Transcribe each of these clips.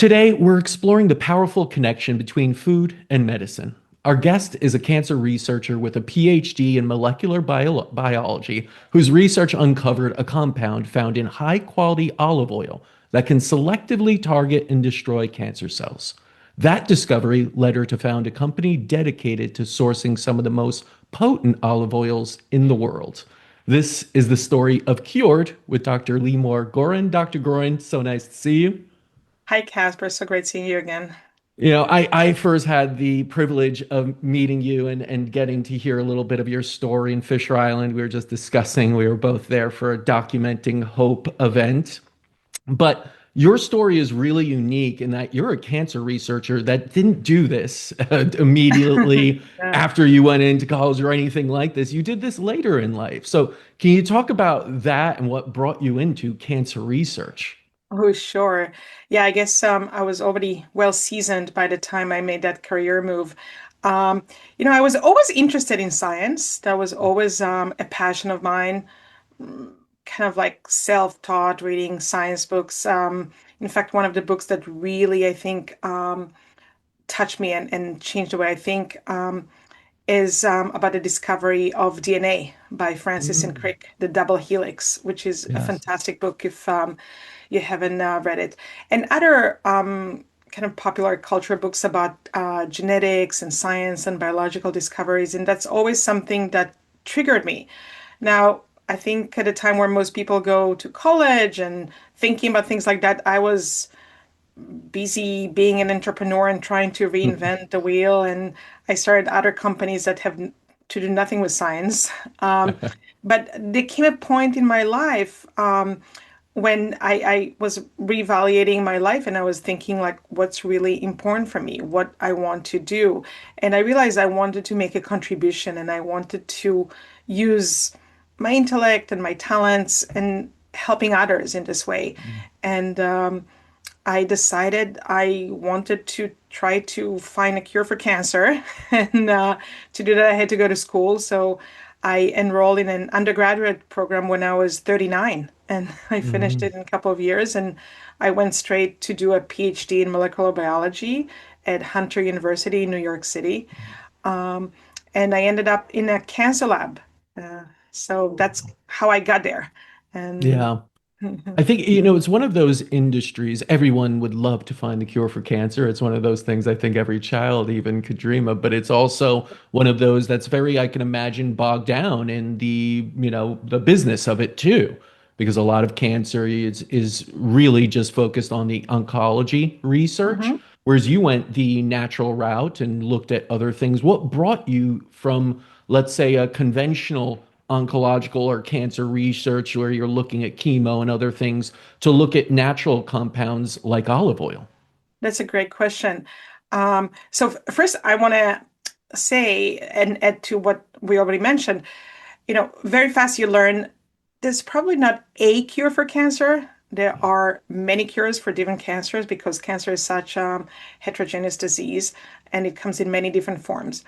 Today, we're exploring the powerful connection between food and medicine. Our guest is a cancer researcher with a PhD in molecular biology whose research uncovered a compound found in high quality olive oil that can selectively target and destroy cancer cells. That discovery led her to found a company dedicated to sourcing some of the most potent olive oils in the world. This is the story of Kyoord with Dr. Limor Goren. Dr. Goren, so nice to see you. Hi, Casper. So great seeing you again. I first had the privilege of meeting you and getting to hear a little bit of your story in Fisher Island. We were just discussing, we were both there for a Documenting Hope event. But your story is really unique in that you're a cancer researcher that didn't do this immediately Yeah. after you went into college or anything like this. You did this later in life. So, can you talk about that and what brought you into cancer research? Oh, sure. Yeah, I guess I was already well seasoned by the time I made that career move. Um, I was always interested in science. That was always a passion of mine, kind of like self-taught reading science books. In fact, one of the books that really, I think, touched me and changed the way I think is about the discovery of DNA by Francis and Mm, Crick, The Double Helix, which is a yes. fantastic book if you haven't read it. And other kind of popular culture books about genetics and science and biological discoveries. And that's always something that triggered me. Now, I think at a time where most people go to college and thinking about things like that, I was busy being an entrepreneur and trying to reinvent the wheel. And I started other companies that have to do nothing with science. Um, but there came a point in my life when I was reevaluating my life and I was thinking like what's really important for me, what I want to do. And I realized I wanted to make a contribution and I wanted to use my intellect and my talents and helping others in this way. And I decided I wanted to try to find a cure for cancer. And to do that, I had to go to school. So I enrolled in an undergraduate program when I was 39, and I finished Mhm. it in a couple of years. And I went straight to do a PhD in molecular biology at Hunter University in New York City. Um, and I ended up in a cancer lab. So that's how I got there. And Yeah. I think, it's one of those industries everyone would love to find the cure for cancer. It's one of those things I think every child even could dream of, but it's also one of those that's very, I can imagine, bogged down in the business of it too, because a lot of cancer is really just focused on the oncology research, Mhm. whereas you went the natural route and looked at other things. What brought you from, let's say, a conventional oncological or cancer research where you're looking at chemo and other things to look at natural compounds like olive oil? That's a great question. So first, I want to say and add to what we already mentioned. Very fast you learn there's probably not a cure for cancer. There are many cures for different cancers because cancer is such a heterogeneous disease and it comes in many different forms.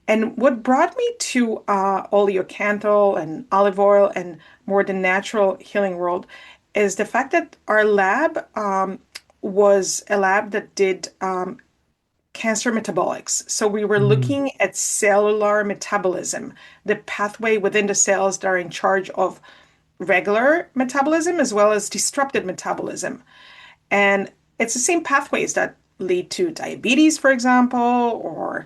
And what brought me to oleocanthal and olive oil and more the natural healing world is the fact that our lab was a lab that did cancer metabolics. So we were Mm, looking at cellular metabolism, the pathway within the cells that are in charge of regular metabolism as well as disrupted metabolism. And it's the same pathways that lead to diabetes, for example, or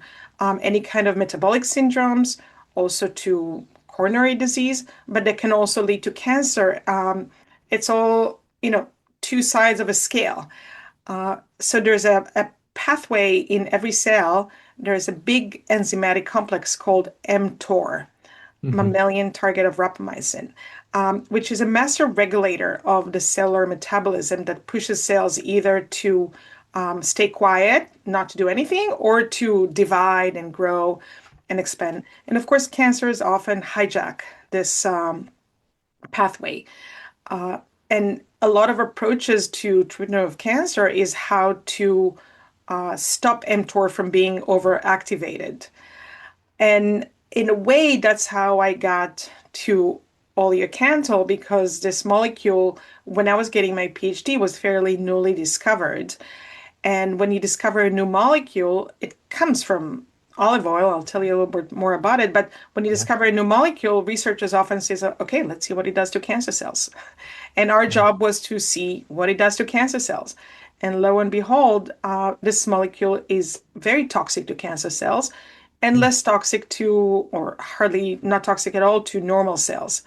any kind of metabolic syndromes, also to coronary disease, but they can also lead to cancer. It's all, two sides of a scale. So there's a pathway in every cell. There's a big enzymatic complex called mTOR, mhm. mammalian target of rapamycin, which is a master regulator of the cellular metabolism that pushes cells either to stay quiet, not to do anything, or to divide and grow and expand. And of course, cancers often hijack this pathway. Uh, and a lot of approaches to treatment of cancer is how to stop mTOR from being overactivated. And in a way, that's how I got to oleocanthal because this molecule, when I was getting my PhD, was fairly newly discovered. And when you discover a new molecule, it comes from olive oil. I'll tell you a little bit more about it. But when you Yeah. discover a new molecule, researchers often say, okay, let's see what it does to cancer cells. And our job was to see what it does to cancer cells. And lo and behold, this molecule is very toxic to cancer cells and Mm. less toxic to, or hardly not toxic at all, to normal cells.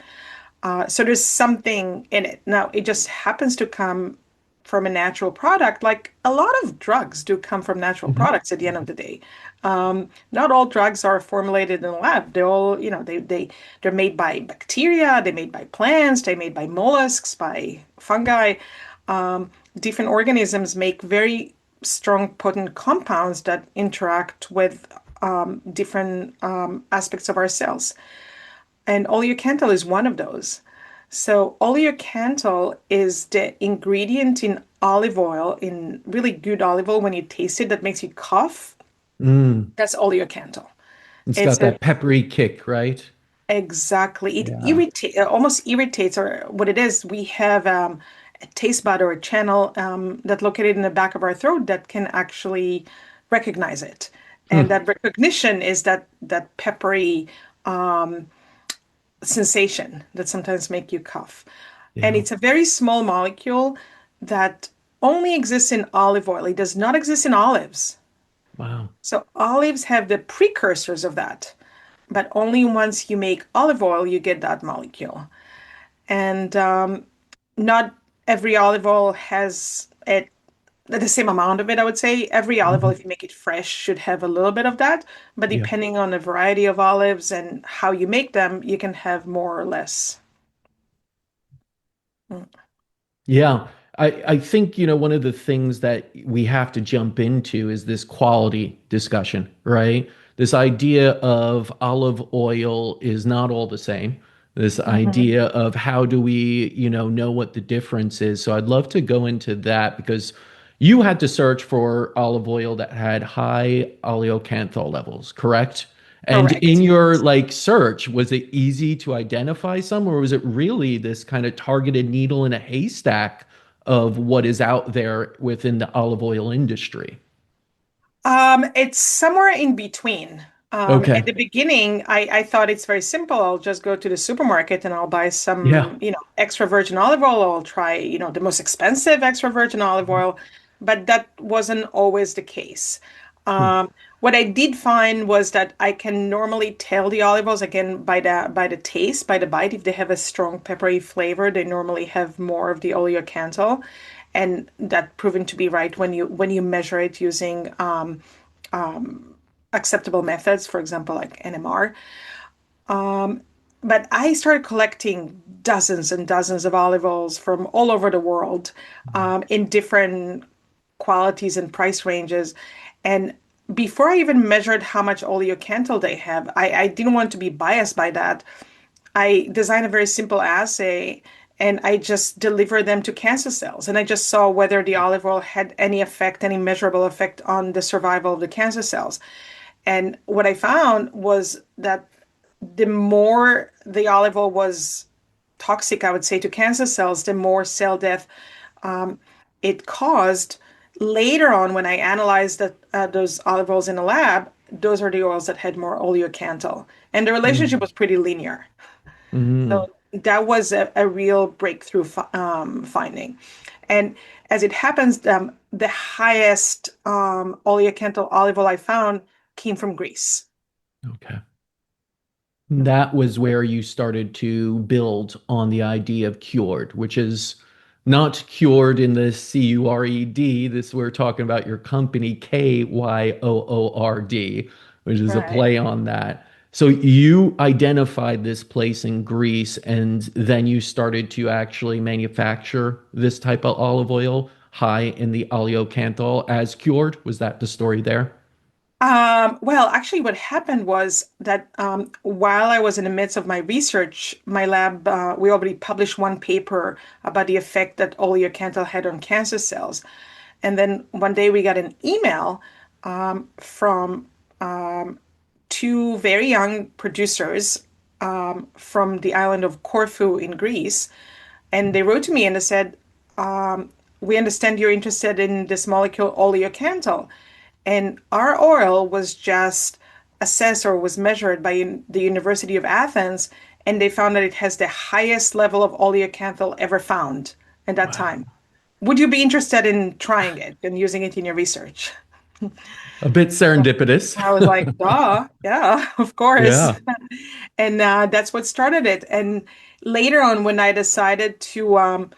So there's something in it. Now, it just happens to come from a natural product, like a lot of drugs do come from natural Mhm. products at the end of the day. Not all drugs are formulated in a lab. They're all, they're made by bacteria, they're made by plants, they're made by mollusks, by fungi. Different organisms make very strong, potent compounds that interact with different aspects of our cells. And oleocanthal is one of those. So oleocanthal is the ingredient in olive oil, in really good olive oil when you taste it that makes you cough. Mm. That's oleocanthal. It's It's got a that peppery kick, right? exactly it Yeah. irritate almost irritates or what it is. We have a taste bud or a channel that's located in the back of our throat that can actually recognize it. And Hmm. that recognition is that peppery sensation that sometimes make you cough. And Yeah. it's a very small molecule that only exists in olive oil. It does not exist in olives. Wow. So olives have the precursors of that, but only once you make olive oil you get that molecule. And not every olive oil has it the same amount of it, I would say. Every olive oil, Mhm. if you make it fresh, should have a little bit of that. But Yeah. depending on the variety of olives and how you make them, you can have more or less. Mm. Yeah, I think, one of the things that we have to jump into is this quality discussion, right? This idea of olive oil is not all the same. This Mhm. idea of how do we, know what the difference is. So I'd love to go into that because you had to search for olive oil that had high oleocanthal levels, correct? And in Correct. your like search, was it easy to identify some, or was it really this kind of targeted needle in a haystack of what is out there within the olive oil industry? It's somewhere in between. At Okay. the beginning, I thought it's very simple. I'll just go to the supermarket and I'll buy Yeah. some, extra virgin olive oil. I'll try, the most expensive extra virgin olive oil, but that wasn't always the case. Hmm. What I did find was that I can normally tell the olive oils again by the taste, by the bite. If they have a strong peppery flavor, they normally have more of the oleocanthal, and that proven to be right when you measure it using acceptable methods, for example, like NMR. But I started collecting dozens and dozens of olive oils from all over the world in different qualities and price ranges. And before I even measured how much oleocanthal they have, I didn't want to be biased by that. I designed a very simple assay and I just delivered them to cancer cells. And I just saw whether the olive oil had any effect, any measurable effect on the survival of the cancer cells. And what I found was that the more the olive oil was toxic, I would say, to cancer cells, the more cell death it caused. Later on, when I analyzed those olive oils in the lab, those are the oils that had more oleocanthal. And the relationship was pretty linear. Mm-hmm. So that was a real breakthrough finding. And as it happens, the highest oleocanthal olive oil I found came from Greece. Okay. That was where you started to build on the idea of Kyoord, which is not cured in the Cured. This we're talking about your company Kyoord, which is a Right. play on that. So you identified this place in Greece, and then you started to actually manufacture this type of olive oil high in the oleocanthal as cured. Was that the story there? Well, actually, what happened was that while I was in the midst of my research, my lab, we already published one paper about the effect that oleocanthal had on cancer cells. And then one day we got an email from two very young producers from the island of Corfu in Greece. And they wrote to me and they said, we understand you're interested in this molecule oleocanthal. And our oil was just assessed or was measured by the University of Athens, and they found that it has the highest level of oleocanthal ever found at that Wow. time. Would you be interested in trying it and using it in your research? A bit serendipitous. I was like, duh, yeah, of course. Yeah. And that's what started it. And later on, when I decided to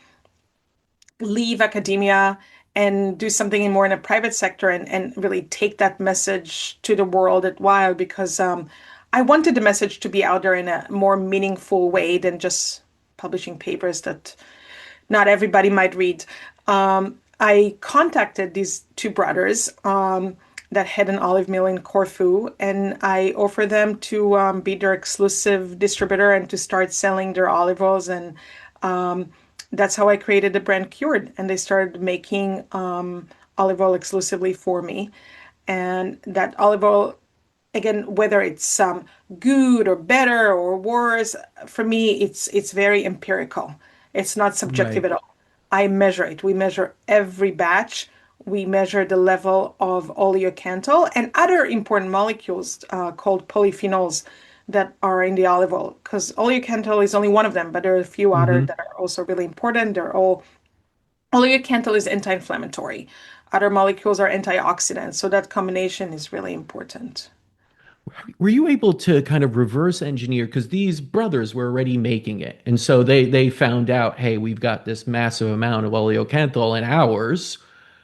leave academia and do something more in a private sector and really take that message to the world at while because I wanted the message to be out there in a more meaningful way than just publishing papers that not everybody might read. I contacted these two brothers that had an olive mill in Corfu, and I offered them to be their exclusive distributor and to start selling their olive oils. And um, that's how I created the brand Kyoord. And they started making olive oil exclusively for me. And that olive oil, again, whether it's good or better or worse, for me, it's very empirical. It's not subjective Right. at all. I measure it. We measure every batch. We measure the level of oleocanthal and other important molecules called polyphenols that are in the olive oil. Because oleocanthal is only one of them, but there are a few other Hmm. that are also really important. They're all oleocanthal is anti-inflammatory. Other molecules are antioxidants. So that combination is really important. Were you able to kind of reverse engineer because these brothers were already making it, and so they found out, hey, we've got this massive amount of oleocanthal in ours.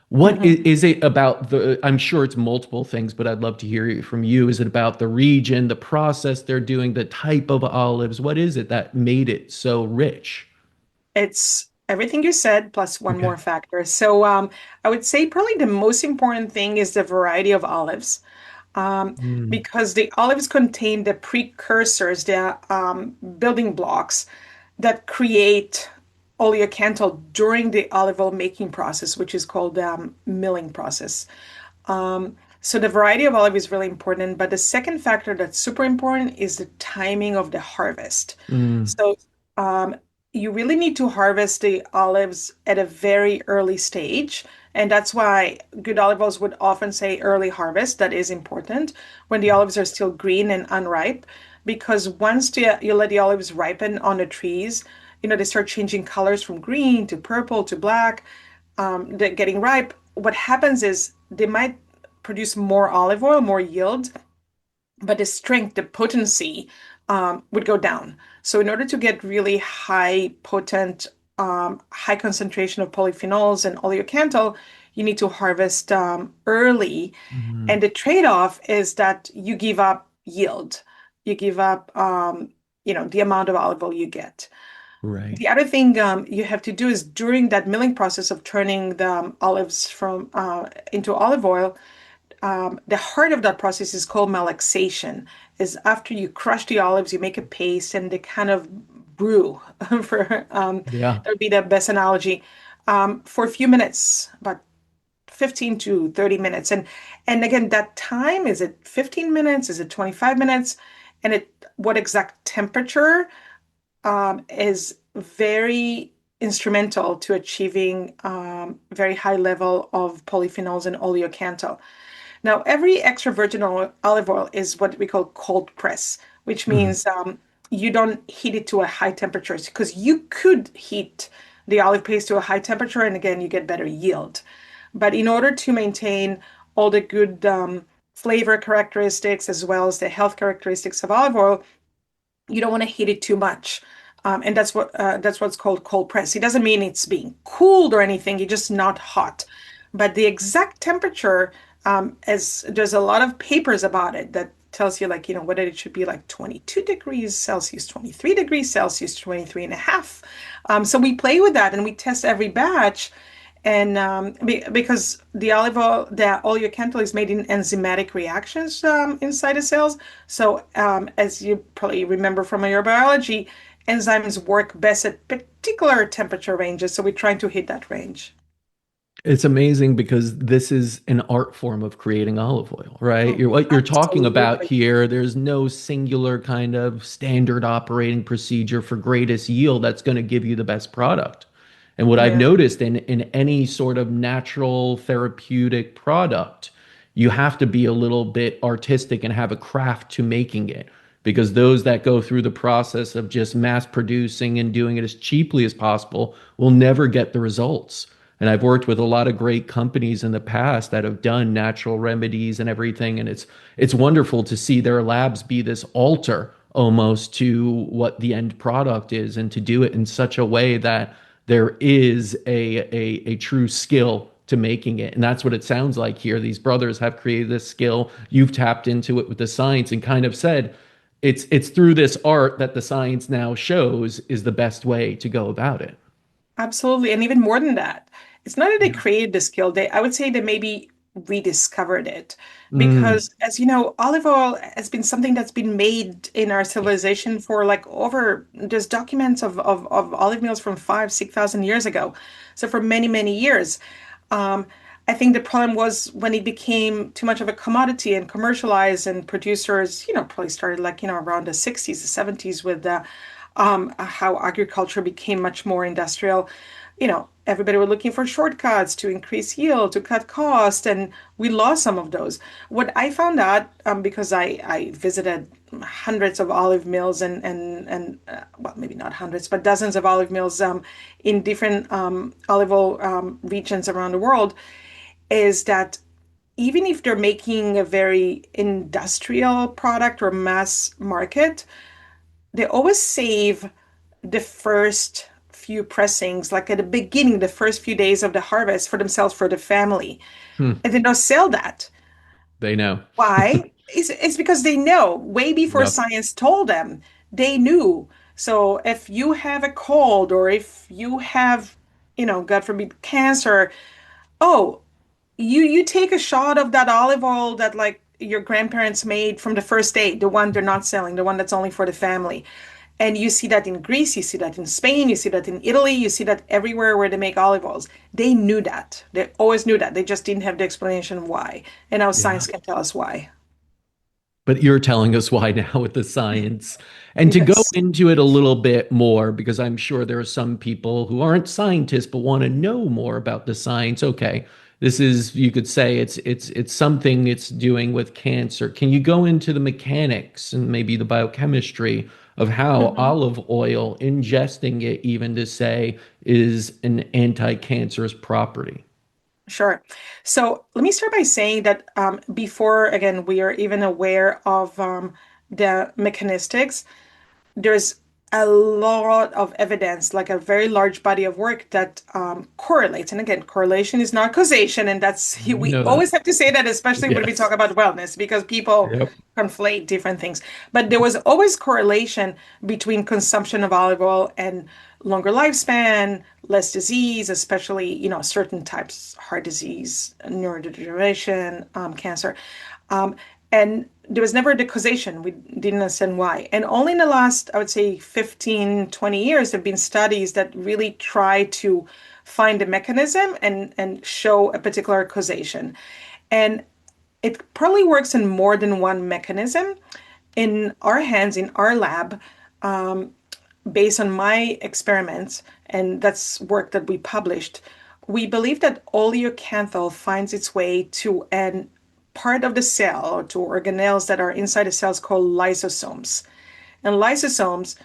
What Mhm. is it about the? I'm sure it's multiple things, but I'd love to hear it from you. Is it about the region, the process they're doing, the type of olives? What is it that made it so rich? It's everything you said plus one Okay. more factor. So I would say probably the most important thing is the variety of olives, um, Mm, because the olives contain the precursors, the building blocks that create oleocanthal during the olive oil making process, which is called the milling process. So the variety of olive is really important, but the second factor that's super important is the timing of the harvest. mm, So um, you really need to harvest the olives at a very early stage, and that's why good olive oils would often say early harvest. That is important when the olives are still green and unripe, because once you let the olives ripen on the trees, they start changing colors from green to purple to black. They're getting ripe. What happens is they might produce more olive oil, more yield, but the strength, the potency would go down. So in order to get really high potent, high concentration of polyphenols and oleocanthal, you need to harvest early. mm. And the trade-off is that you give up yield. You give up, the amount of olive oil you get. Right. The other thing you have to do is during that milling process of turning the olives from into olive oil, the heart of that process is called malaxation. Is after you crush the olives, you make a paste, and they kind of brew. For Yeah. that would be the best analogy. For a few minutes, about 15 to 30 minutes, and again, that time is it 15 minutes? Is it 25 minutes? And what exact temperature is very instrumental to achieving very high level of polyphenols and oleocanthal. Now, every extra virgin olive oil is what we call cold press, which Mhm. means you don't heat it to a high temperature because you could heat the olive paste to a high temperature and again, you get better yield. But in order to maintain all the good flavor characteristics as well as the health characteristics of olive oil, you don't want to heat it too much. And that's what's called cold press. It doesn't mean it's being cooled or anything, it's just not hot. But the exact temperature, as there's a lot of papers about it that tells you like, whether it should be like 22 degrees Celsius, 23 degrees Celsius, 23 and a half. So we play with that and we test every batch. And because the oleocanthal is made in enzymatic reactions inside the cells. So as you probably remember from your biology, enzymes work best at particular temperature ranges. So we're trying to hit that range. It's amazing because this is an art form of creating olive oil, right? Oh, What you're talking about absolutely. here, there's no singular kind of standard operating procedure for greatest yield that's going to give you the best product. And what I've Yeah. noticed in any sort of natural therapeutic product, you have to be a little bit artistic and have a craft to making it. Because those that go through the process of just mass producing and doing it as cheaply as possible will never get the results. And I've worked with a lot of great companies in the past that have done natural remedies and everything, and it's wonderful to see their labs be this altar almost to what the end product is, and to do it in such a way that there is a true skill to making it. And that's what it sounds like here. These brothers have created this skill. You've tapped into it with the science and kind of said it's through this art that the science now shows is the best way to go about it. Absolutely. And even more than that, it's not that they Yeah. created the skill, I would say they maybe rediscovered it. Mm, Because as you know, olive oil has been something that's been made in our civilization for like there's documents of olive meals from 6,000 years ago. So for many, many years. Um, I think the problem was when it became too much of a commodity and commercialized, and producers, probably started like, around the 60s, the 70s with how agriculture became much more industrial. Everybody were looking for shortcuts to increase yield, to cut cost, and we lost some of those. What I found out, because I visited hundreds of olive mills and well, maybe not hundreds, but dozens of olive mills in different olive oil regions around the world, is that even if they're making a very industrial product or mass market, they always save the first few pressings, like at the beginning, the first few days of the harvest for themselves, for the family. hmm, And they don't sell that. they know. Why? It's because they know way before Yep. science told them, they knew. So if you have a cold, or if you have, God forbid, cancer, oh, you take a shot of that olive oil that like your grandparents made from the first day, the one they're not selling, the one that's only for the family. And you see that in Greece, you see that in Spain, you see that in Italy, you see that everywhere where they make olive oils. They knew that. They always knew that. They just didn't have the explanation why. And now Yeah. science can tell us why. But you're telling us why now with the science. And to go Yes. into it a little bit more, because I'm sure there are some people who aren't scientists but want to know more about the science. Okay, this is, you could say it's something it's doing with cancer. Can you go into the mechanics and maybe the biochemistry of how Mhm. olive oil, ingesting it even to say, is an anti-cancerous property? Sure. So let me start by saying that before, again, we are even aware of the mechanistics, there's a lot of evidence, like a very large body of work that correlates. And again, correlation is not causation. And We we know that. always have to say that, especially when we talk Yes. about wellness, because people Yep. conflate different things. But there was always correlation between consumption of olive oil and longer lifespan, less disease, especially, certain types, heart disease, neurodegeneration, cancer. Um, and there was never the causation. We didn't understand why. And only in the last, I would say, 15, 20 years, there have been studies that really try to find the mechanism and show a particular causation. And it probably works in more than one mechanism. In our hands, in our lab, based on my experiments, and that's work that we published, we believe that oleocanthal finds its way to an part of the cell, or to organelles that are inside the cells, called lysosomes. And lysosomes,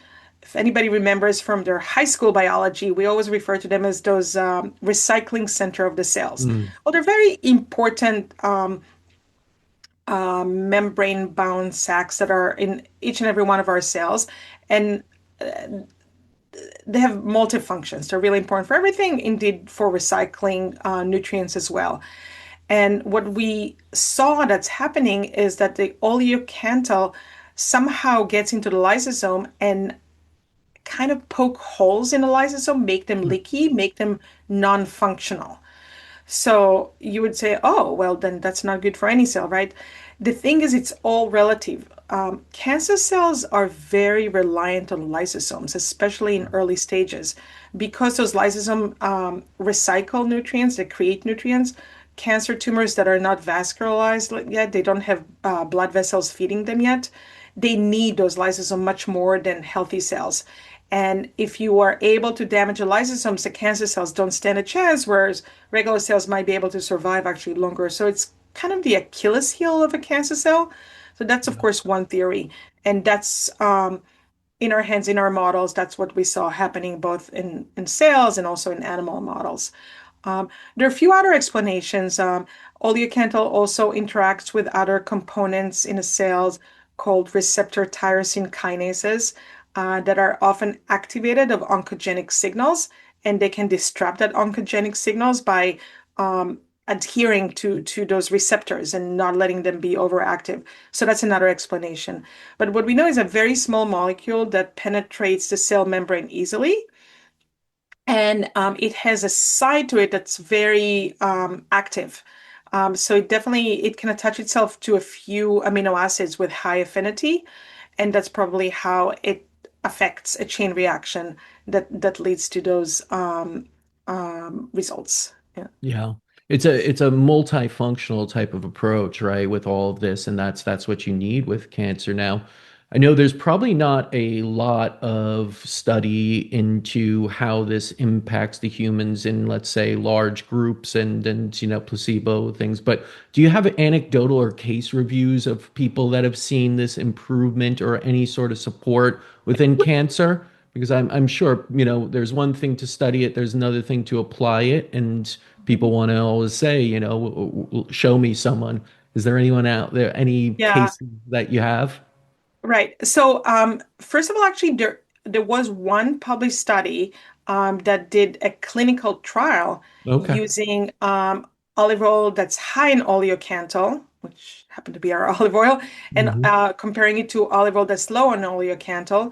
if anybody remembers from their high school biology, we always refer to them as those recycling center of the cells. Mm. Well, they're very important membrane bound sacs that are in each and every one of our cells. And they have multifunctions. They're really important for everything, indeed for recycling nutrients as well. And what we saw that's happening is that the oleocanthal somehow gets into the lysosome and kind of poke holes in the lysosome, make them leaky, make them non-functional. So you would say, oh, well, then that's not good for any cell, right? The thing is, it's all relative. Cancer cells are very reliant on lysosomes, especially in early stages, because those lysosomes recycle nutrients, they create nutrients. Cancer tumors that are not vascularized yet, they don't have blood vessels feeding them yet. They need those lysosomes much more than healthy cells. And if you are able to damage the lysosomes, the cancer cells don't stand a chance, whereas regular cells might be able to survive actually longer. So it's kind of the Achilles heel of a cancer cell. So that's, of Yeah. course, one theory. And that's in our hands, in our models, that's what we saw happening both in cells and also in animal models. There are a few other explanations. Oleocanthal also interacts with other components in the cells called receptor tyrosine kinases that are often activated of oncogenic signals, and they can disrupt that oncogenic signals by adhering to those receptors and not letting them be overactive. So that's another explanation. But what we know is a very small molecule that penetrates the cell membrane easily, and it has a side to it that's very active. So it can attach itself to a few amino acids with high affinity, and that's probably how it affects a chain reaction that leads to those results. Yeah. Yeah. It's a multifunctional type of approach, right, with all of this, and that's what you need with cancer. Now, I know there's probably not a lot of study into how this impacts the humans in, let's say, large groups and placebo things, but do you have anecdotal or case reviews of people that have seen this improvement or any sort of support within cancer? Because I'm sure, there's one thing to study it, there's another thing to apply it, and people want to always say, show me someone. Is there anyone out there, any Yeah. cases that you have? Right. So, first of all, actually, there was one published study that did a clinical trial Okay. using olive oil that's high in oleocanthal, which happened to be our olive oil, and Hmm. comparing it to olive oil that's low on oleocanthal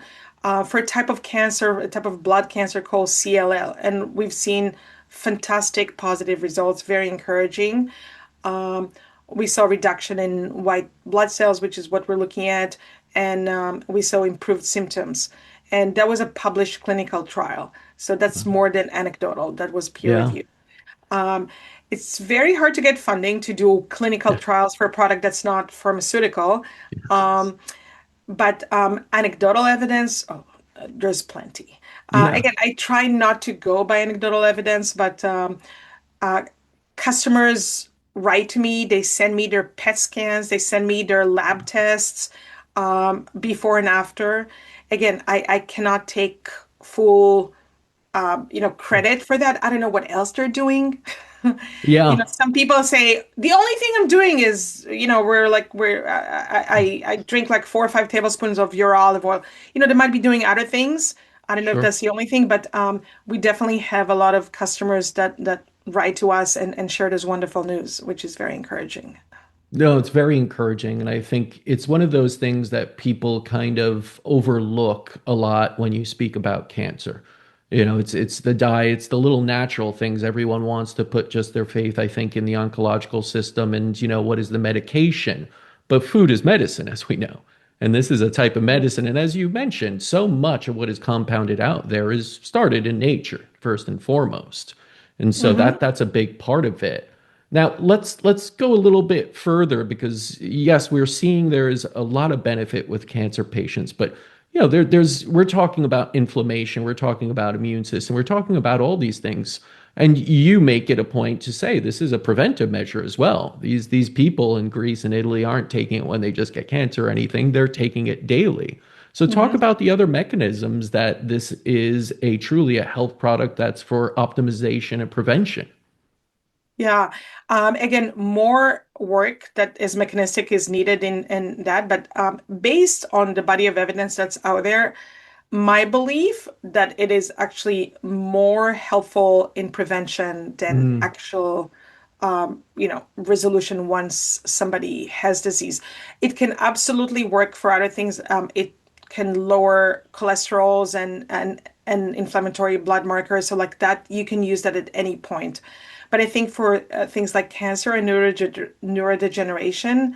for a type of cancer, a type of blood cancer called CLL. And we've seen fantastic positive results, very encouraging. Um, we saw reduction in white blood cells, which is what we're looking at, and we saw improved symptoms. And that was a published clinical trial. So that's more than anecdotal. That was peer Yeah. reviewed. Um, it's very hard to get funding to do clinical trials for a product that's not pharmaceutical. Um, but anecdotal evidence, oh, there's plenty. Yeah. Again, I try not to go by anecdotal evidence, but uh, customers write to me, they send me their PET scans, they send me their lab tests before and after. Again, I cannot take full credit for that. I don't know what else they're doing. Yeah. Some people say the only thing I'm doing is, I drink like 4 or 5 tablespoons of your olive oil. They might be doing other things. I don't know if Sure. that's the only thing, but we definitely have a lot of customers that write to us and share this wonderful news, which is very encouraging. No, it's very encouraging. And I think it's one of those things that people kind of overlook a lot when you speak about cancer. It's the diet, it's the little natural things. Everyone wants to put just their faith, I think, in the oncological system and, what is the medication. But food is medicine, as we know. And this is a type of medicine. And as you mentioned, so much of what is compounded out there is started in nature, first and foremost. And so Hmm. that's a big part of it. Now, let's go a little bit further because yes, we're seeing there is a lot of benefit with cancer patients, but we're talking about inflammation, we're talking about immune system, we're talking about all these things. And you make it a point to say this is a preventive measure as well. These people in Greece and Italy aren't taking it when they just get cancer or anything, they're taking it daily. So talk Hmm. about the other mechanisms that this is a truly a health product that's for optimization and prevention. Yeah. Again, more work that is mechanistic is needed in that, but based on the body of evidence that's out there, my belief that it is actually more helpful in prevention than Mm, actual, resolution once somebody has disease. It can absolutely work for other things. It can lower cholesterols and inflammatory blood markers. So like that, you can use that at any point. But I think for things like cancer and neurodegeneration,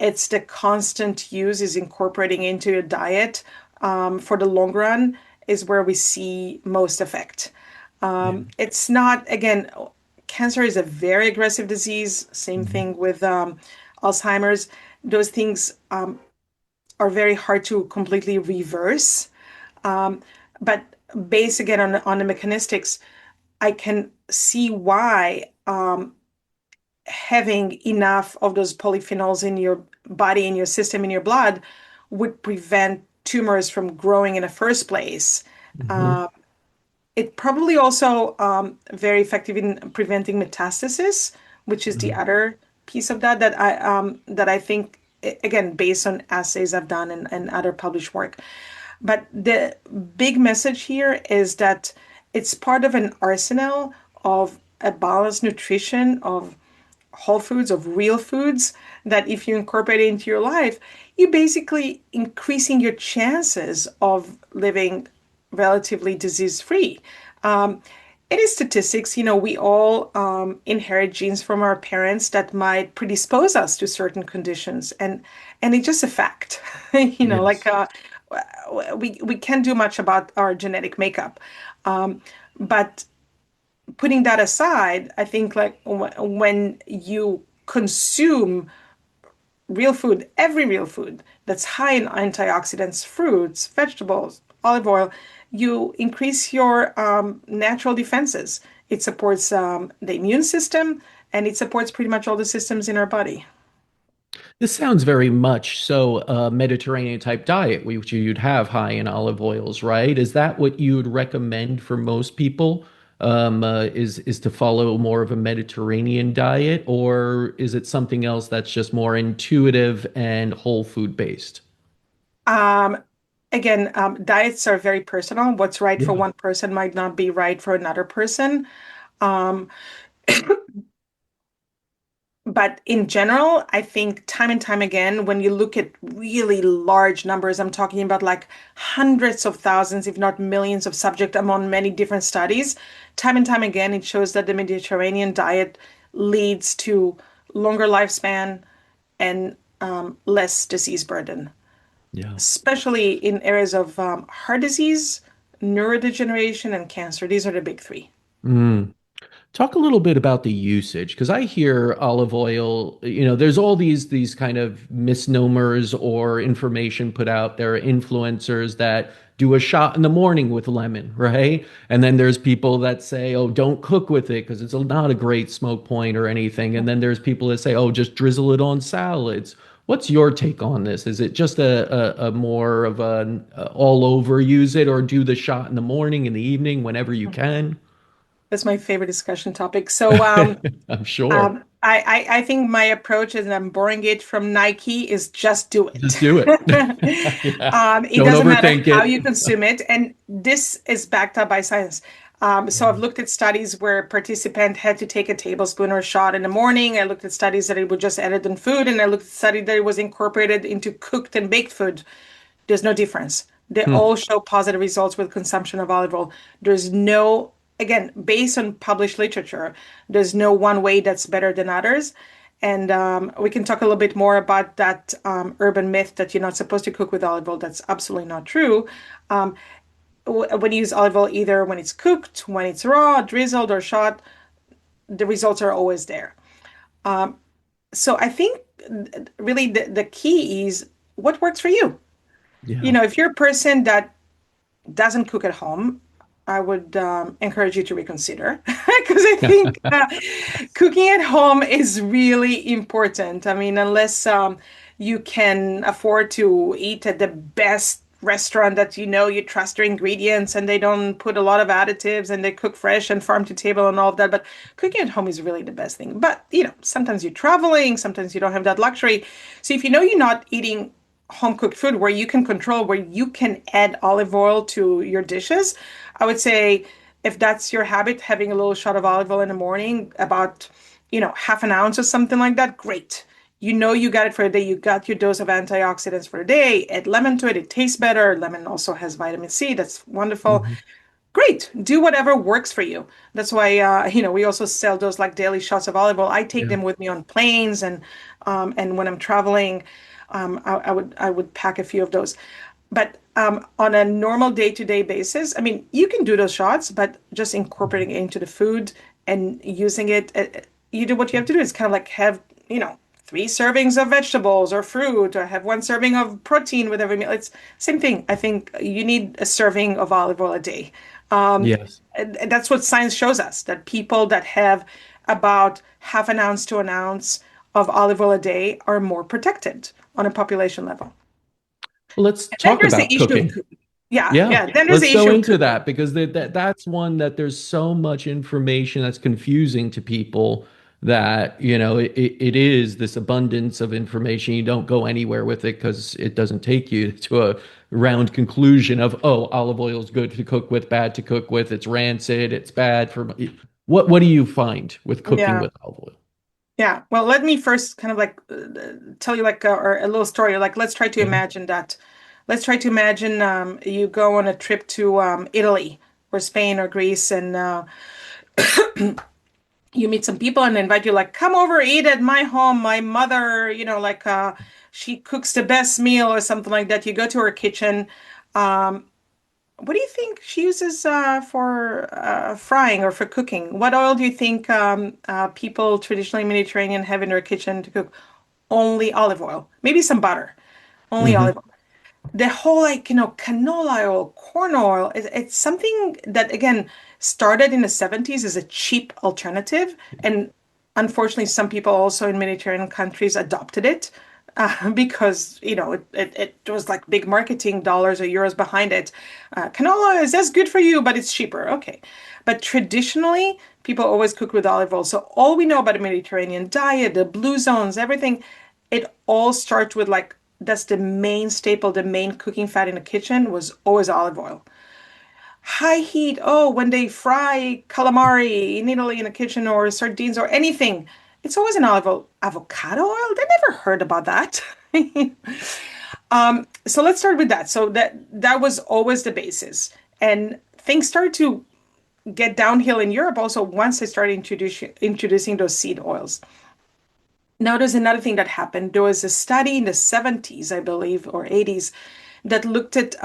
it's the constant use is incorporating into your diet for the long run is where we see most effect. yeah. It's not, again, cancer is a very aggressive disease. Same Mhm. thing with Alzheimer's. Those things are very hard to completely reverse. Um, But based again on the mechanistics, I can see why having enough of those polyphenols in your body, in your system, in your blood would prevent tumors from growing in the first place. Hmm. Uh, it probably also very effective in preventing metastasis, which is the Hmm. other piece of that I think again based on assays I've done and other published work. But the big message here is that it's part of an arsenal of a balanced nutrition of whole foods, of real foods, that if you incorporate it into your life, you're basically increasing your chances of living relatively disease free. Um, it is statistics, we all inherit genes from our parents that might predispose us to certain conditions, and it's just a fact. Like Yes. we can't do much about our genetic makeup, but putting that aside, I think like when you consume real food, every real food that's high in antioxidants, fruits, vegetables, olive oil, you increase your natural defenses. It supports the immune system, and it supports pretty much all the systems in our body. This sounds very much so a Mediterranean type diet, which you'd have high in olive oils, right? Is that what you'd recommend for most people? Is to follow more of a Mediterranean diet, or is it something else that's just more intuitive and whole food based? Um, Again, diets are very personal. What's right for Yeah. one person might not be right for another person. Um, But in general, I think time and time again, when you look at really large numbers, I'm talking about like hundreds of thousands, if not millions of subjects among many different studies, time and time again, it shows that the Mediterranean diet leads to longer lifespan and less disease burden, Yeah. especially in areas of heart disease, neurodegeneration, and cancer. These are the big three. Mm. Talk a little bit about the usage, because I hear olive oil, there's all these kind of misnomers or information put out there, influencers that do a shot in the morning with lemon, right? And then there's people that say, oh, don't cook with it because it's not a great smoke point or anything. And then there's people that say, oh, just drizzle it on salads. What's your take on this? Is it just a more of an all over use it, or do the shot in the morning, in the evening, whenever you can? That's my favorite discussion topic. So, I'm sure. I think my approach, and I'm borrowing it from Nike, is just do Just it. do it. Yeah. It Don't doesn't matter overthink how you it. consume it, and this is backed up by science. So I've looked at studies where a participant had to take a tablespoon or shot in the morning. I looked at studies that it would just added in food, and I looked at studies that it was incorporated into cooked and baked food. There's no difference. They Hmm. all show positive results with consumption of olive oil. There's no, again, based on published literature, there's no one way that's better than others. And we can talk a little bit more about that urban myth that you're not supposed to cook with olive oil. That's absolutely not true. Um, when you use olive oil, either when it's cooked, when it's raw, drizzled, or shot, the results are always there. So I think really the key is what works for you. Yeah. If you're a person that doesn't cook at home, I would encourage you to reconsider because I think cooking at home is really important. I mean, unless you can afford to eat at the best restaurant that you trust their ingredients and they don't put a lot of additives and they cook fresh and farm to table and all of that. But cooking at home is really the best thing. But, sometimes you're traveling, sometimes you don't have that luxury. So if you know you're not eating home cooked food where you can control, where you can add olive oil to your dishes, I would say if that's your habit, having a little shot of olive oil in the morning, about, half an ounce or something like that, great. You got it for the day. You got your dose of antioxidants for the day. Add lemon to it. It tastes better. Lemon also has vitamin C. That's wonderful. Mhm. Great. Do whatever works for you. That's why, we also sell those like daily shots of olive oil. I take Yeah. them with me on planes and when I'm traveling, I would pack a few of those. But on a normal day-to-day basis, I mean, you can do those shots, but just Mhm. incorporating it into the food and using it, you do what you have to do. It's kind of like have, three servings of vegetables or fruit, or have one serving of protein with every meal. It's same thing. I think you need a serving of olive oil a day. Um, Yes. and that's what science shows us, that people that have about half an ounce to an ounce of olive oil a day are more protected on a population level. Well, let's And then talk there's the about issue of, cooking. yeah, Yeah, yeah. Then there's let's the go issue of into cooking. that because that's one that there's so much information that's confusing to people that, it is this abundance of information. You don't go anywhere with it because it doesn't take you to a round conclusion of, oh, olive oil is good to cook with, bad to cook with, it's rancid, it's bad for what do you find with cooking Yeah. with olive oil? Yeah. Well, let me first kind of like tell you like or a little story. Like, let's try to Yeah. imagine that. Let's try to imagine you go on a trip to Italy or Spain or Greece, and you meet some people and they invite you, like, come over, eat at my home. My mother, like she cooks the best meal or something like that. You go to her kitchen. Um, what do you think she uses for frying or for cooking? What oil do you think people traditionally Mediterranean have in their kitchen to cook? Only olive oil, maybe some butter, only olive Hmm. oil. The whole, like, canola oil, corn oil, it's something that again started in the 70s as a cheap alternative. And unfortunately, some people also in Mediterranean countries adopted it because, it was like big marketing dollars or euros behind it. Canola is as good for you, but it's cheaper. Okay. But traditionally, people always cook with olive oil. So all we know about the Mediterranean diet, the blue zones, everything, it all starts with, like, that's the main staple, the main cooking fat in the kitchen was always olive oil. High heat, oh, when they fry calamari in Italy in the kitchen, or sardines or anything, it's always an olive oil. Avocado oil? They never heard about that. So let's start with that. So that was always the basis. And things started to get downhill in Europe also once they started introducing those seed oils. Now, there's another thing that happened. There was a study in the 70s, I believe, or 80s, that looked at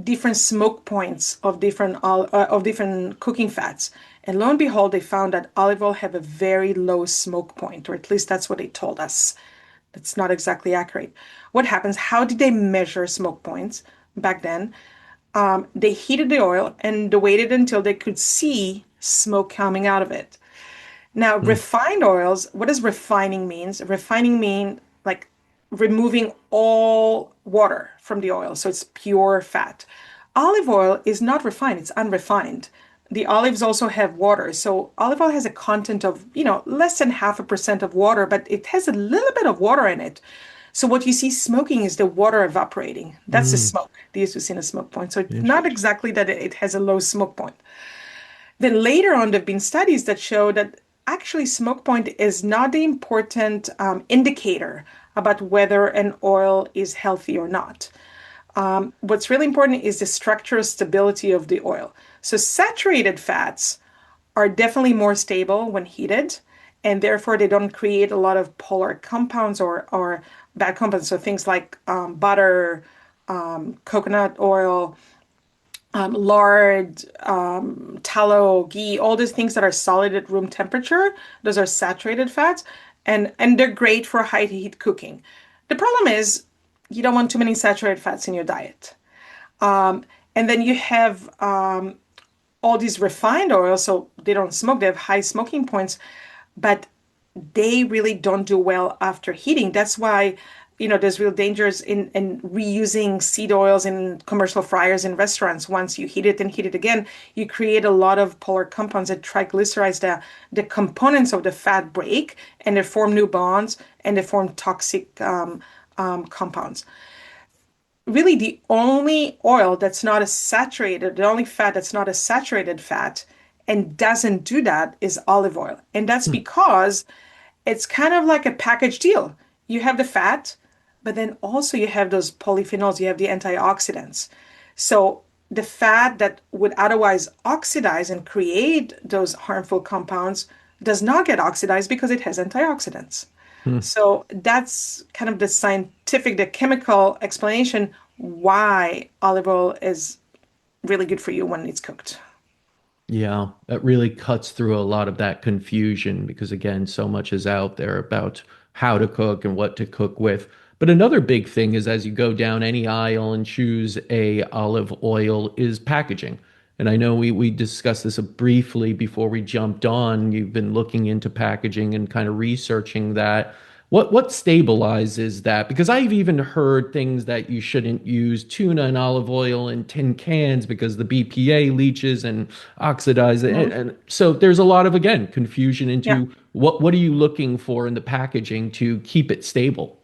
different smoke points of different cooking fats. And lo and behold, they found that olive oil have a very low smoke point, or at least that's what they told us. That's not exactly accurate. What happens? How did they measure smoke points back then? They heated the oil and they waited until they could see smoke coming out of it. Now, refined oils, what does refining means? Refining mean like removing all water from the oil, so it's pure fat. Olive oil is not refined, it's unrefined. The olives also have water. So olive oil has a content of, less than 0.5% of water, but it has a little bit of water in it. So what you see smoking is the water evaporating. That's the Mm, smoke. They used to see in a smoke point. So it's not interesting. exactly that it has a low smoke point. Then later on, there have been studies that show that actually smoke point is not the important indicator about whether an oil is healthy or not. What's really important is the structural stability of the oil. So saturated fats are definitely more stable when heated, and therefore they don't create a lot of polar compounds or bad compounds. So things like butter, coconut oil, lard, tallow, ghee, all these things that are solid at room temperature, those are saturated fats, and they're great for high heat cooking. The problem is you don't want too many saturated fats in your diet. And then you have all these refined oils, so they don't smoke, they have high smoking points, but they really don't do well after heating. That's why, there's real dangers in reusing seed oils in commercial fryers in restaurants. Once you heat it and heat it again, you create a lot of polar compounds that triglycerides the components of the fat break, and they form new bonds and they form toxic compounds. Really, the only oil that's not a saturated, the only fat that's not a saturated fat and doesn't do that is olive oil. And that's Hmm. because it's kind of like a package deal. You have the fat, but then also you have those polyphenols, you have the antioxidants. So the fat that would otherwise oxidize and create those harmful compounds does not get oxidized because it has antioxidants. Hmm. So that's kind of the scientific, the chemical explanation why olive oil is really good for you when it's cooked. Yeah, that really cuts through a lot of that confusion because, again, so much is out there about how to cook and what to cook with. But another big thing is as you go down any aisle and choose a olive oil is packaging. And I know we discussed this briefly before we jumped on. You've been looking into packaging and kind of researching that. What stabilizes that? Because I've even heard things that you shouldn't use tuna and olive oil in tin cans because the BPA leaches and oxidizes. Mhm. And so there's a lot of, again, confusion Yeah. into what are you looking for in the packaging to keep it stable?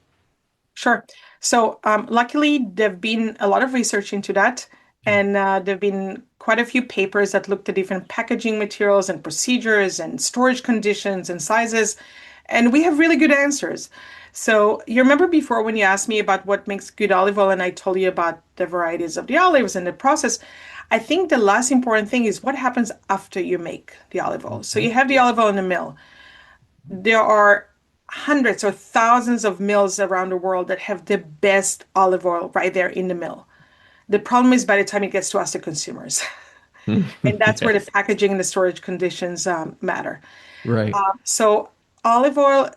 Sure. So, luckily, there've been a lot of research into that, and there've been quite a few papers that looked at different packaging materials and procedures and storage conditions and sizes, and we have really good answers. So, you remember before when you asked me about what makes good olive oil, and I told you about the varieties of the olives and the process. I think the last important thing is what happens after you make the olive oil. So, Mhm. you have the olive oil in the mill. There are hundreds or thousands of mills around the world that have the best olive oil right there in the mill. The problem is by the time it gets to us, the consumers. And that's where the Yes, packaging and the storage conditions matter. right. So olive oil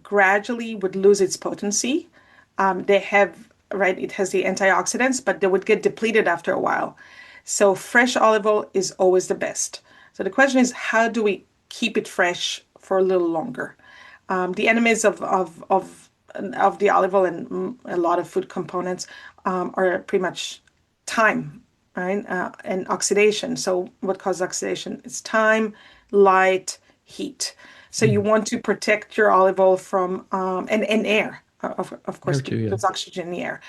gradually would lose its potency. They have, right, it has the antioxidants, but they would get depleted after a while. So fresh olive oil is always the best. So the question is, how do we keep it fresh for a little longer? The enemies of the olive oil and a lot of food components are pretty much time, right? And oxidation. So what causes oxidation? It's time, light, heat. So you Mhm. want to protect your olive oil from and air, of There course, too, yeah. there's oxygen in the air.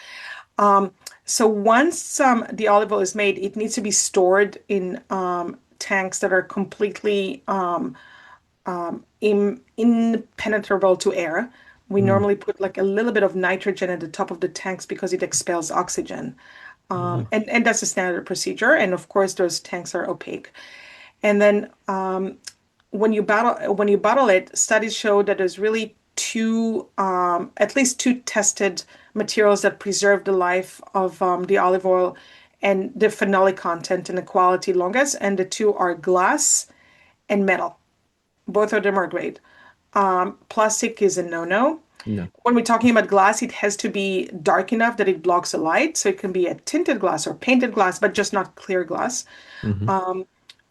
So once the olive oil is made, it needs to be stored in tanks that are completely impenetrable to air. We Mm. normally put like a little bit of nitrogen at the top of the tanks because it expels oxygen. Wow. And that's a standard procedure. And of course, those tanks are opaque. And then when you bottle it, studies show that there's really two, at least two tested materials that preserve the life of the olive oil and the phenolic content and the quality longest. And the two are glass and metal. Both of them are great. Plastic is a no-no. No. When we're talking about glass, it has to be dark enough that it blocks the light. So it can be a tinted glass or painted glass, but just not clear glass. Hmm.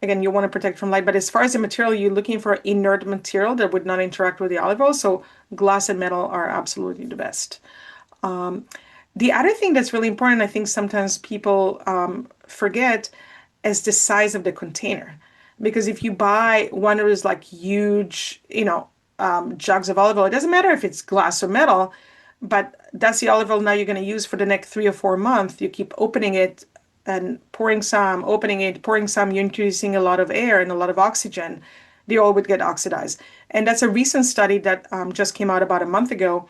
Again, you want to protect from light. But as far as the material, you're looking for inert material that would not interact with the olive oil. So glass and metal are absolutely the best. The other thing that's really important, I think sometimes people forget, is the size of the container. Because if you buy one of those like huge, jugs of olive oil, it doesn't matter if it's glass or metal, but that's the olive oil now you're going to use for the next 3 or 4 months. You keep opening it and pouring some, opening it, pouring some, you're introducing a lot of air and a lot of oxygen. The oil would get oxidized. And that's a recent study that just came out about a month ago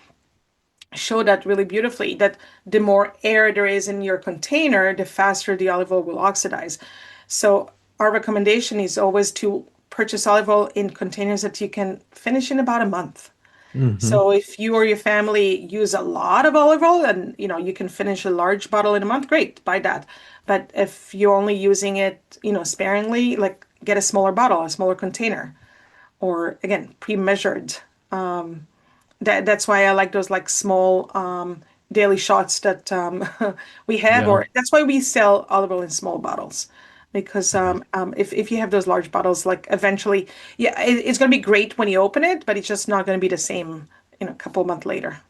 show that really beautifully that the more air there is in your container, the faster the olive oil will oxidize. So our recommendation is always to purchase olive oil in containers that you can finish in about a month. Hmm. So if you or your family use a lot of olive oil and you can finish a large bottle in a month, great, buy that. But if you're only using it, sparingly, like get a smaller bottle, a smaller container, or again, pre-measured. That's why I like those like small daily shots that we have, Yeah. or that's why we sell olive oil in small bottles. Because if you have those large bottles, like eventually, yeah, it's going to be great when you open it, but it's just not going to be the same, a couple of months later.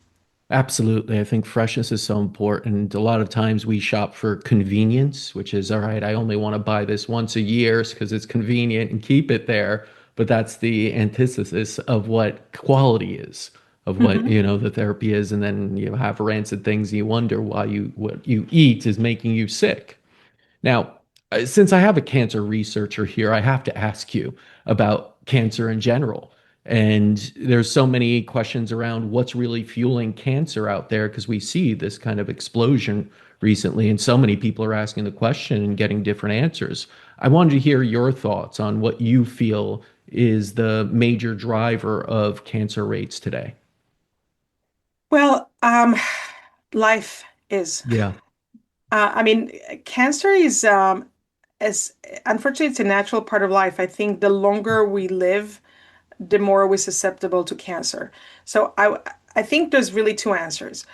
Absolutely. I think freshness is so important. A lot of times we shop for convenience, which is all right, I only want to buy this once a year because it's convenient and keep it there. But that's the antithesis of what quality is, of what, Hmm. the therapy is. And then you have rancid things and you wonder why what you eat is making you sick. Now, since I have a cancer researcher here, I have to ask you about cancer in general. And there's so many questions around what's really fueling cancer out there because we see this kind of explosion recently, and so many people are asking the question and getting different answers. I wanted to hear your thoughts on what you feel is the major driver of cancer rates today. Well, life is. Yeah. I mean, cancer is as unfortunately it's a natural part of life. I think the longer we live, the more we're susceptible to cancer. So I think there's really two answers.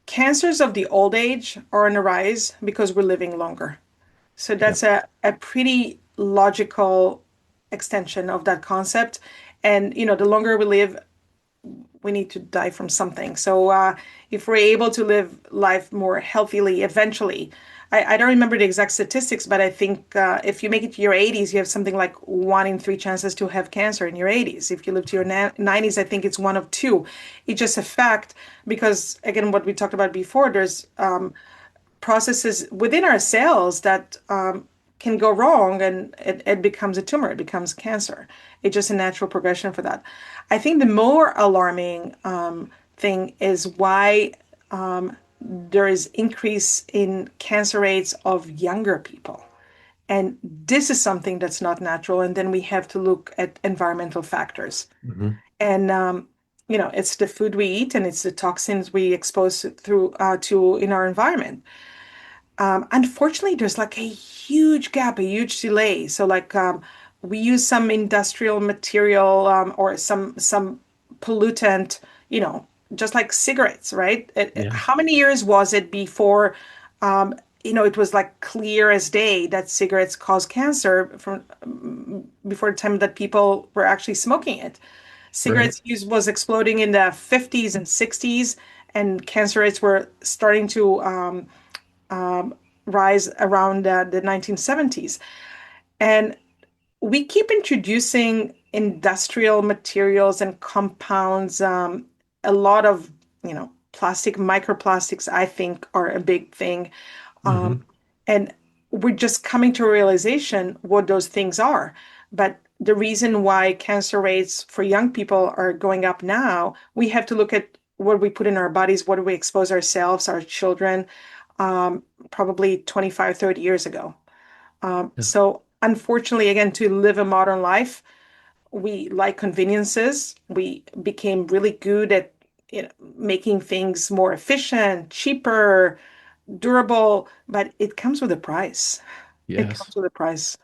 Cancers of the old age are on the rise because we're living longer. So Yeah. that's a pretty logical extension of that concept. And, the longer we live, we need to die from something. So if we're able to live life more healthily eventually, I don't remember the exact statistics, but I think if you make it to your 80s, you have something like 1 in 3 chances to have cancer in your 80s. If you live to your 90s, I think it's 1 of 2. It's just a fact because, again, what we talked about before, there's processes within our cells that can go wrong and it becomes a tumor, it becomes cancer. It's just a natural progression for that. I think the more alarming thing is why there is increase in cancer rates of younger people. And this is something that's not natural. And then we have to look at environmental factors. Hmm. And it's the food we eat and it's the toxins we expose through to in our environment. Unfortunately, there's like a huge gap, a huge delay. So like we use some industrial material or some pollutant, just like cigarettes, right? Yeah. How many years was it before it was like clear as day that cigarettes cause cancer from before the time that people were actually smoking it? Right. Cigarettes use was exploding in the 50s and 60s, and cancer rates were starting to rise around the 1970s. And we keep introducing industrial materials and compounds. A lot of, plastic, microplastics, I think, are a big thing. Um, Hmm. and we're just coming to a realization what those things are. But the reason why cancer rates for young people are going up now, we have to look at what we put in our bodies, what do we expose ourselves, our children, probably 25, 30 years ago. So unfortunately, again, to live a modern life, we like conveniences. We became really good at making things more efficient, cheaper, durable, but it comes with a price. It Yes. comes with a price.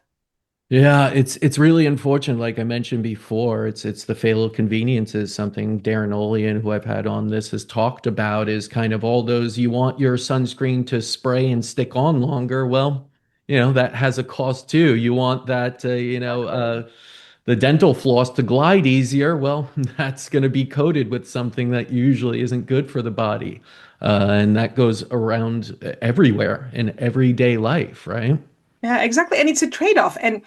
Yeah, it's really unfortunate. Like I mentioned before, it's the fatal conveniences. Something Darren Olian, who I've had on this, has talked about is kind of all those you want your sunscreen to spray and stick on longer. Well, that has a cost too. You want that, Exactly. the dental floss to glide easier. Well, that's going to be coated with something that usually isn't good for the body, and that goes around everywhere in everyday life, right? Yeah, exactly. And it's a trade-off. And,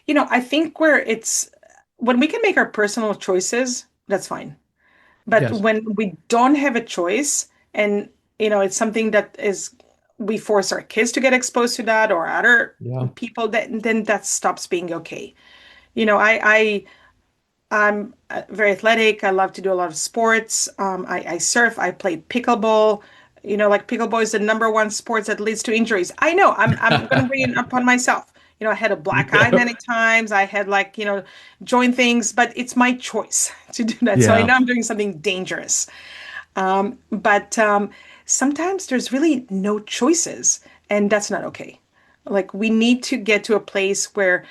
I think where it's when we can make our personal choices, that's fine. But Yes. when we don't have a choice and, it's something that is we force our kids to get exposed to that or other Yeah. people, then that stops being okay. I'm very athletic. I love to do a lot of sports. I surf. I play pickleball. Like pickleball is the number one sports that leads to injuries. I know. I'm going to bring it upon myself. I had a black eye Yeah. many times. I had like joint things, but it's my choice to do that. So I Yeah. know I'm doing something dangerous. But sometimes there's really no choices, and that's not okay. Like we need to get to a place where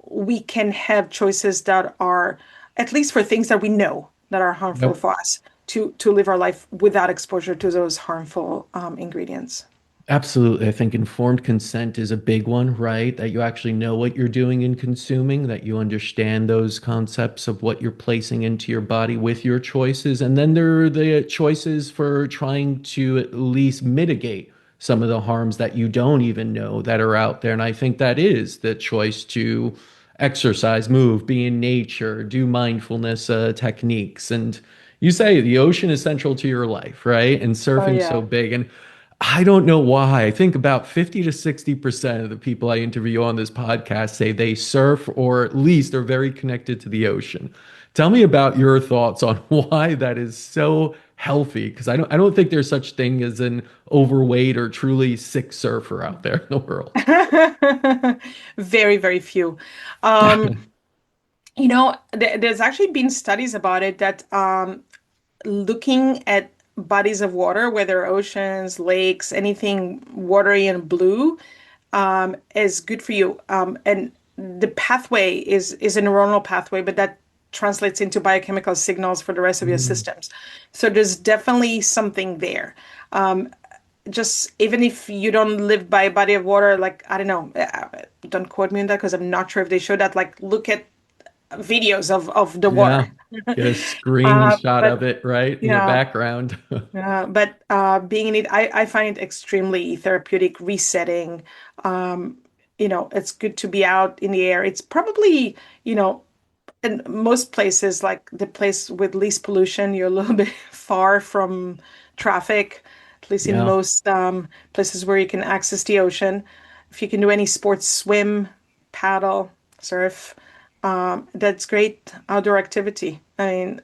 we can have choices that are, at least for things that we know that are harmful Yep. for us, to live our life without exposure to those harmful ingredients. Absolutely. I think informed consent is a big one, right? That you actually know what you're doing and consuming, that you understand those concepts of what you're placing into your body with your choices. And then there are the choices for trying to at least mitigate some of the harms that you don't even know that are out there. And I think that is the choice to exercise, move, be in nature, do mindfulness techniques. And you say the ocean is central to your life, right? And Oh surfing's so yeah. big. And I don't know why. I think about 50 to 60% of the people I interview on this podcast say they surf or at least are very connected to the ocean. Tell me about your thoughts on why that is so healthy, because I don't think there's such thing as an overweight or truly sick surfer out there in the world. Very, very few. Um, there's actually been studies about it that looking at bodies of water, whether oceans, lakes, anything watery and blue, is good for you. And the pathway is a neuronal pathway, but that translates into biochemical signals for the rest of your Mm. systems. So there's definitely something there. Um, just even if you don't live by a body of water, like I don't know, don't quote me on that because I'm not sure if they show that. Like look at videos of the Yeah. water. Get a screenshot But of it right in your yeah, background. but being in it, I find it extremely therapeutic, resetting. Um, it's good to be out in the air. It's probably, in most places, like the place with least pollution, you're a little bit far from traffic, at least in Yeah. most places where you can access the ocean. If you can do any sports, swim, paddle, surf, that's great outdoor activity. I mean,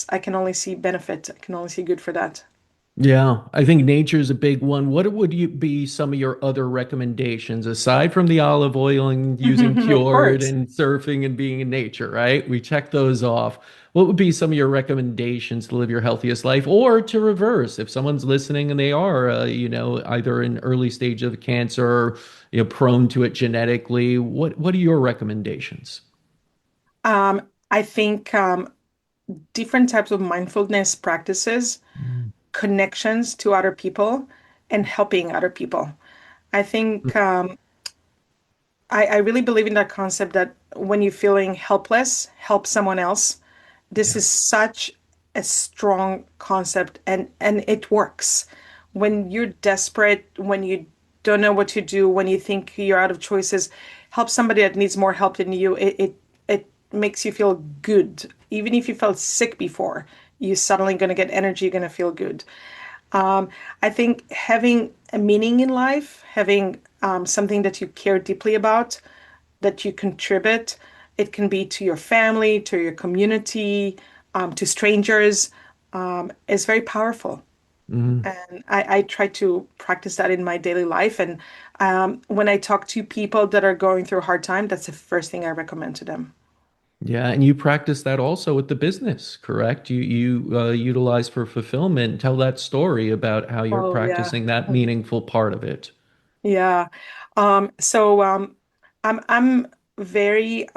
I can only see benefit. I can only see good for that. Yeah, I think nature is a big one. What would you be some of your other recommendations aside from the olive oil and using Of Kyoord course. and surfing and being in nature, right? We check those off. What would be some of your recommendations to live your healthiest life or to reverse if someone's listening and they are, either in early stage of cancer or, prone to it genetically? What are your recommendations? I think different types of mindfulness practices, Mm, connections to other people, and helping other people. I think I really believe in that concept that when you're feeling helpless, help someone else. This yeah. is such a strong concept and it works. When you're desperate, when you don't know what to do, when you think you're out of choices, help somebody that needs more help than you. It makes you feel good. Even if you felt sick before, you're suddenly going to get energy, you're going to feel good. Um, I think having a meaning in life, having something that you care deeply about, that you contribute, it can be to your family, to your community, to strangers, is very powerful. Mhm. And I try to practice that in my daily life. And when I talk to people that are going through a hard time, that's the first thing I recommend to them. Yeah, and you practice that also with the business, correct? You utilize for fulfillment. Tell that story about how you're Oh, yeah. practicing that meaningful part of it. Yeah. So I'm very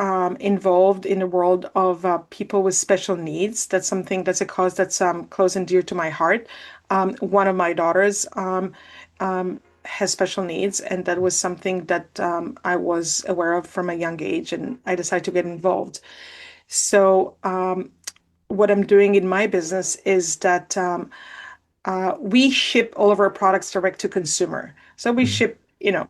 involved in the world of people with special needs. That's something that's a cause that's close and dear to my heart. One of my daughters has special needs, and that was something that I was aware of from a young age, and I decided to get involved. So what I'm doing in my business is that we ship all of our products direct to consumer. So we Mhm. ship,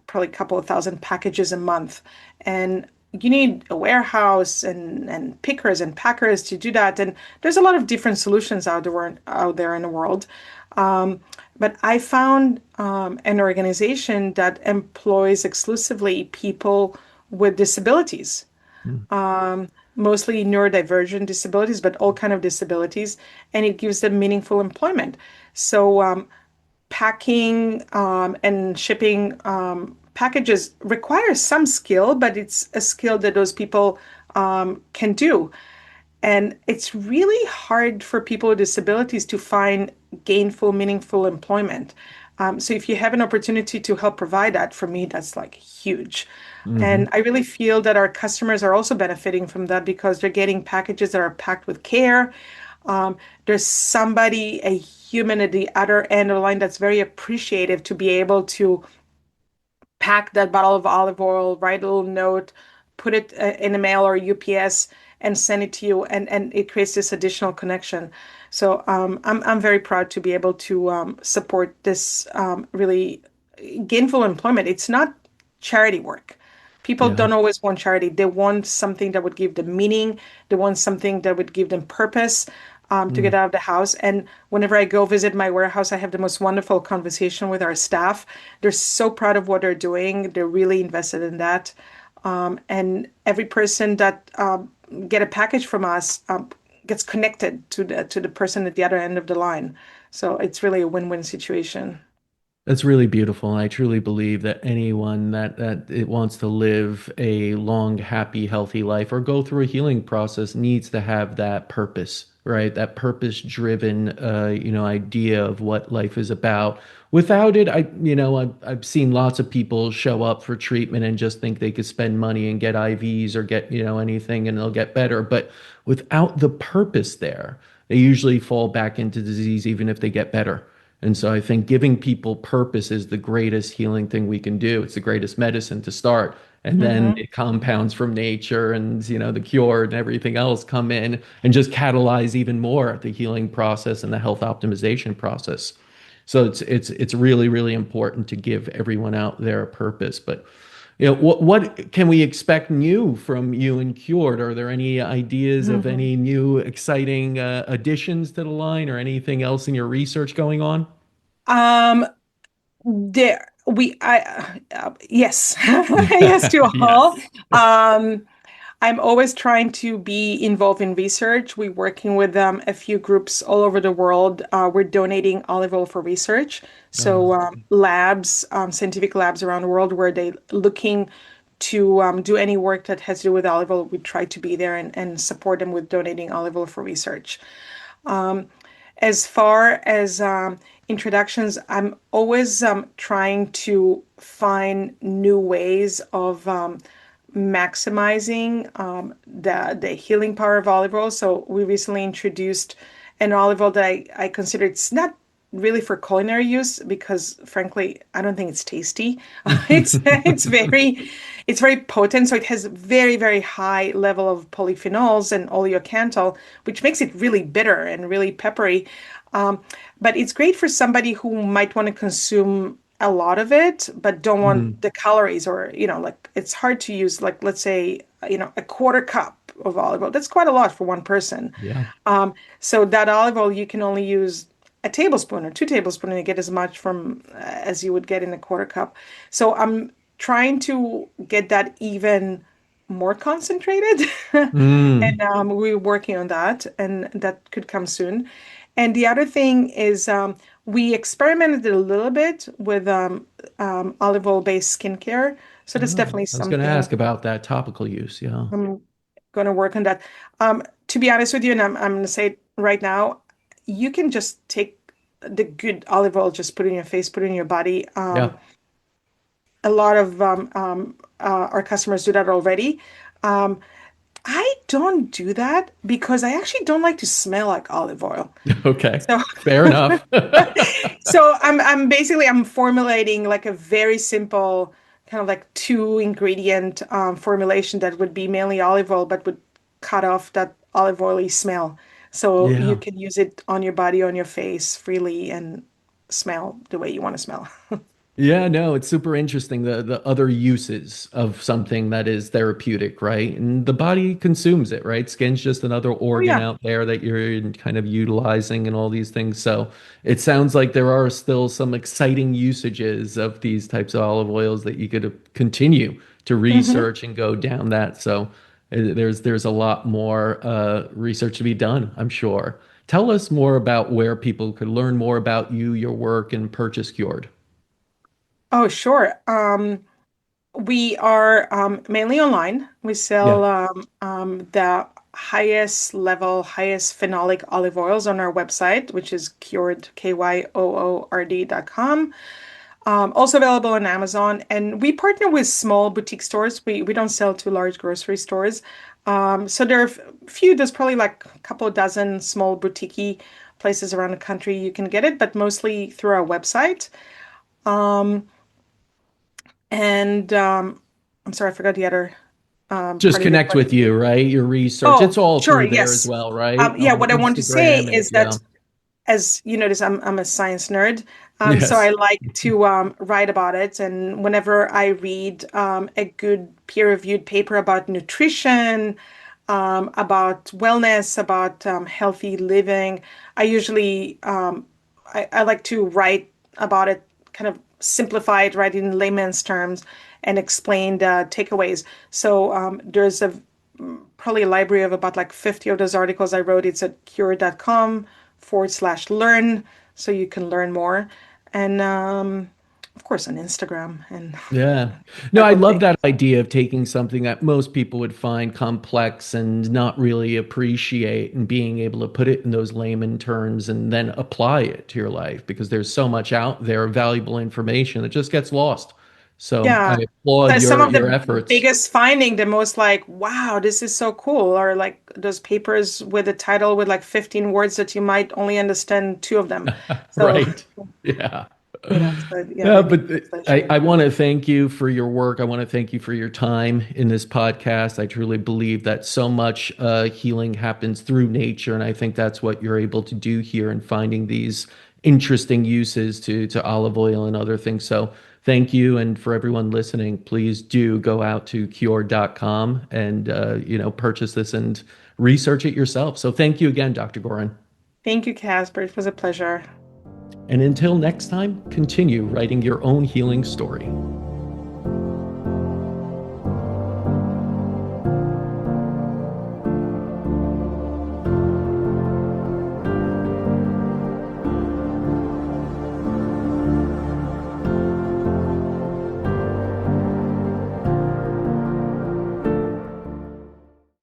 probably a couple of thousand packages a month. And you need a warehouse and pickers and packers to do that. And there's a lot of different solutions out there in the world. But I found an organization that employs exclusively people with disabilities, Mhm. mostly neurodivergent disabilities, but all kind of disabilities, and it gives them meaningful employment. So packing and shipping packages requires some skill, but it's a skill that those people can do. And it's really hard for people with disabilities to find gainful, meaningful employment. So if you have an opportunity to help provide that, for me, that's like huge. And Mhm. I really feel that our customers are also benefiting from that because they're getting packages that are packed with care. There's somebody, a human at the other end of the line that's very appreciative to be able to pack that bottle of olive oil, write a little note, put it in a mail or UPS and send it to you, and it creates this additional connection. So I'm very proud to be able to support this really gainful employment. It's not charity work. People Yeah. don't always want charity. They want something that would give them meaning. They want something that would give them purpose to get Mm. out of the house. And whenever I go visit my warehouse, I have the most wonderful conversation with our staff. They're so proud of what they're doing. They're really invested in that. And every person that get a package from us gets connected to the person at the other end of the line. So it's really a win-win situation. That's really beautiful, and I truly believe that anyone that it wants to live a long, happy, healthy life or go through a healing process needs to have that purpose right? That purpose-driven, idea of what life is about. Without it, I've seen lots of people show up for treatment and just think they could spend money and get IVs or get, anything and they'll get better. But without the purpose there, they usually fall back into disease even if they get better. And so I think giving people purpose is the greatest healing thing we can do. It's the greatest medicine to start. And then Hmm. the compounds from nature and the Kyoord and everything else come in and just catalyze even more the healing process and the health optimization process. So it's really, really important to give everyone out there a purpose. But what can we expect new from you and Kyoord? Are there any ideas of Hmm. any new exciting additions to the line or anything else in your research going on? Um, there we I yes, yes to all. Yes. Um, I'm always trying to be involved in research. We're working with a few groups all over the world. We're donating olive oil for research. So Oh, labs, scientific labs around the world where they looking to do any work that has to do with olive oil, we try to be there and support them with donating olive oil for research. As far as introductions, I'm always trying to find new ways of maximizing the healing power of olive oil. So we recently introduced an olive oil that I consider it's not really for culinary use because frankly I don't think it's tasty. It's very potent, so it has very very high level of polyphenols and oleocanthal, which makes it really bitter and really peppery. Um, but it's great for somebody who might want to consume a lot of it, but don't want mm, the calories or, like it's hard to use, like, let's say, a quarter cup of olive oil. That's quite a lot for one person. yeah. So that olive oil, you can only use a tablespoon or 2 tablespoons and you get as much from as you would get in a quarter cup. So I'm trying to get that even more concentrated. Mm, And we're working on that, and that could come soon. And the other thing is, we experimented a little bit with olive oil-based skincare. So that's oh, definitely I was going to something ask about that topical use. Yeah. I'm going to work on that. To be honest with you, and I'm going to say it right now, you can just take the good olive oil, just put it in your face, put it in your body. Yeah. A lot of our customers do that already. Um, I don't do that because I actually don't like to smell like olive oil. Okay. So, Fair enough. so I'm formulating like a very simple kind of like two ingredient formulation that would be mainly olive oil, but would cut off that olive oily smell. So you Yeah. can use it on your body, on your face freely and smell the way you want to smell. Yeah, no, it's super interesting the other uses of something that is therapeutic, right? And the body consumes it, right? Skin's just another Oh organ yeah. out there that you're kind of utilizing and all these things. So it sounds like there are still some exciting usages of these types of olive oils that you could continue to Hmm. research and go down that. So there's a lot more research to be done, I'm sure. Tell us more about where people could learn more about you, your work, and purchase Cured. Oh, sure. We are mainly online. We Yeah. sell the highest level, highest phenolic olive oils on our website, which is Kyoord, Kyoord.com. Also available on Amazon. And we partner with small boutique stores. We don't sell to large grocery stores. So there are a few, there's probably like a couple of dozen small boutique places around the country you can get it, but mostly through our website. Um, and I'm sorry, I forgot the other Just part of your connect with question. you, right? Your research. It's Oh, all sure, through there as yes. well, right? Yeah, On what I want to say Instagram and is yeah. that, as you notice, I'm a science nerd. So Yes. I like to write about it. And whenever I read a good peer-reviewed paper about nutrition, about wellness, about healthy living, I usually I like to write about it, kind of simplify it, write it in layman's terms, and explain the takeaways. So there's a probably a library of about like 50 of those articles I wrote. It's at cure.com/learn, so you can learn more. And of course, on Instagram and Yeah. No, I other love things. that idea of taking something that most people would find complex and not really appreciate and being able to put it in those layman terms and then apply it to your life because there's so much out there, valuable information that just gets lost. So Yeah. I applaud Some of your the efforts. biggest finding, the most like, wow, this is so cool, or like those papers with a title with like 15 words that you might only understand two of them. So, Right. Yeah. so yeah, Yeah, they make but it a pleasure. I want to thank you for your work. I want to thank you for your time in this podcast. I truly believe that so much healing happens through nature, and I think that's what you're able to do here in finding these interesting uses to olive oil and other things. So thank you, and for everyone listening, please do go out to Kyoord.com and purchase this and research it yourself. So thank you again, Dr. Gorin. Thank you, Casper. It was a pleasure. And until next time, continue writing your own healing story.